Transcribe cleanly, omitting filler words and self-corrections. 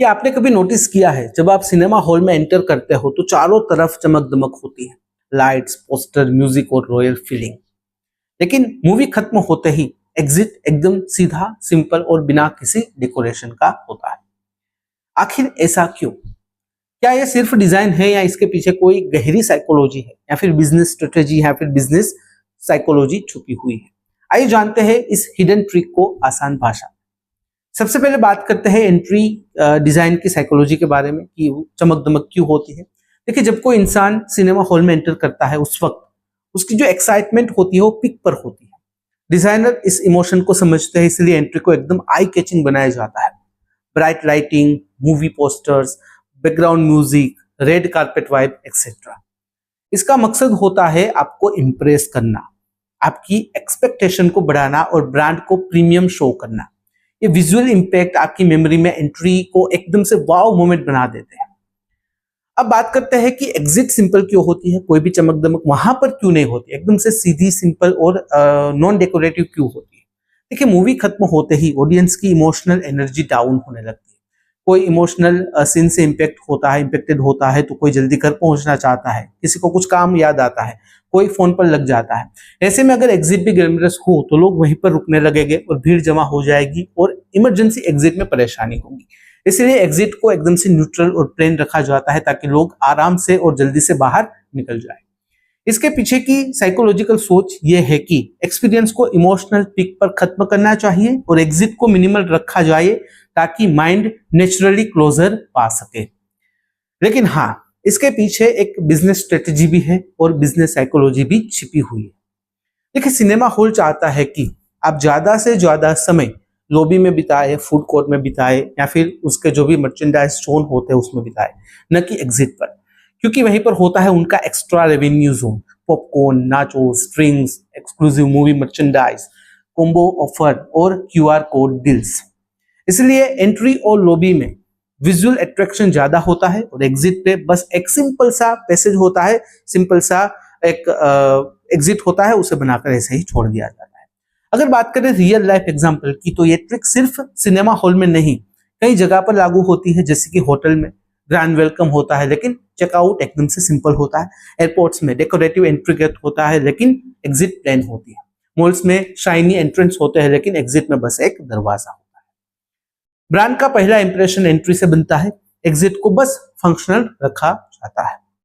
कि आपने कभी नोटिस किया है जब आप सिनेमा हॉल में एंटर करते हो तो चारों तरफ चमक दमक होती है, लाइट्स, पोस्टर, म्यूजिक और रॉयल फीलिंग। लेकिन मूवी खत्म होते ही एग्जिट एकदम सीधा, सिंपल और बिना किसी डेकोरेशन का होता है। आखिर ऐसा क्यों? क्या ये सिर्फ डिजाइन है या इसके पीछे कोई गहरी साइकोलॉजी है या फिर बिजनेस स्ट्रेटेजी या फिर बिजनेस साइकोलॉजी छुपी हुई है? आइए जानते हैं इस हिडन ट्रिक को आसान भाषा। सबसे पहले बात करते हैं एंट्री डिजाइन की साइकोलॉजी के बारे में कि चमक दमक क्यों होती है। देखिए, जब कोई इंसान सिनेमा हॉल में एंटर करता है उस वक्त उसकी जो एक्साइटमेंट होती है वो पिक पर होती है। डिजाइनर इस इमोशन को समझते हैं, इसलिए एंट्री को एकदम आई कैचिंग बनाया जाता है। Bright lighting, movie posters, background music, red carpet vibe etcetera. इसका मकसद होता है आपको इम्प्रेस करना, आपकी एक्सपेक्टेशन को बढ़ाना और ब्रांड को प्रीमियम शो करना। ये विजुअल इंपैक्ट आपकी मेमोरी में एंट्री को एकदम से वाव मोमेंट बना देते हैं। अब बात करते हैं कि एग्जिट सिंपल क्यों होती है, कोई भी चमक दमक वहां पर क्यों नहीं होती, एकदम से सीधी, सिंपल और नॉन डेकोरेटिव क्यों होती है? देखिए, मूवी खत्म होते ही ऑडियंस की इमोशनल एनर्जी डाउन होने लगती है। कोई इमोशनल सीन से इम्पेक्टेड होता है तो कोई जल्दी घर पहुंचना चाहता है, किसी को कुछ काम याद आता है, कोई फोन पर लग जाता है। ऐसे में अगर एग्जिट भी ग्लैमरस हो तो लोग वहीं पर रुकने लगेंगे और भीड़ जमा हो जाएगी और इमरजेंसी एग्जिट में परेशानी होगी। इसलिए एग्जिट को एकदम से न्यूट्रल और प्लेन रखा जाता है ताकि लोग आराम से और जल्दी से बाहर निकल जाए। इसके पीछे की साइकोलॉजिकल सोच ये है कि एक्सपीरियंस को इमोशनल पीक पर खत्म करना चाहिए और एग्जिट को मिनिमल रखा जाए ताकि माइंड नेचुरली क्लोजर पा सके। लेकिन हाँ, इसके पीछे एक बिजनेस स्ट्रेटेजी भी है और बिजनेस साइकोलॉजी भी छिपी हुई है। देखिए, सिनेमा हॉल चाहता है कि आप ज्यादा से ज्यादा समय लॉबी में बिताए, फूड कोर्ट में बिताए या फिर उसके जो भी मर्चेंडाइज जोन होते हैं उसमें बिताए, न कि एग्जिट पर, क्योंकि वहीं पर होता है उनका extra revenue zone. Popcorn, nachos, drinks, exclusive movie merchandise, combo offer और क्यूआर कोड डील्स। इसलिए एंट्री और लॉबी में विजुअल अट्रैक्शन ज्यादा होता है और एग्जिट पे बस एक सिंपल सा पैसेज होता है, सिंपल सा एक एग्जिट होता है, उसे बनाकर ऐसे ही छोड़ दिया जाता है। अगर बात करें रियल लाइफ एग्जांपल की तो ये ट्रिक सिर्फ सिनेमा हॉल में नहीं, कई जगह पर लागू होती है। जैसे कि होटल में ग्रैंड वेलकम होता है लेकिन चेकआउट एकदम से सिंपल होता है। एयरपोर्ट्स में डेकोरेटिव एंट्री गेट होता है लेकिन एग्जिट प्लेन होती है। मॉल्स में शाइनी एंट्रेंस होते हैं लेकिन एग्जिट में बस एक दरवाजा होता है। ब्रांड का पहला इंप्रेशन एंट्री से बनता है, एग्जिट को बस फंक्शनल रखा जाता है।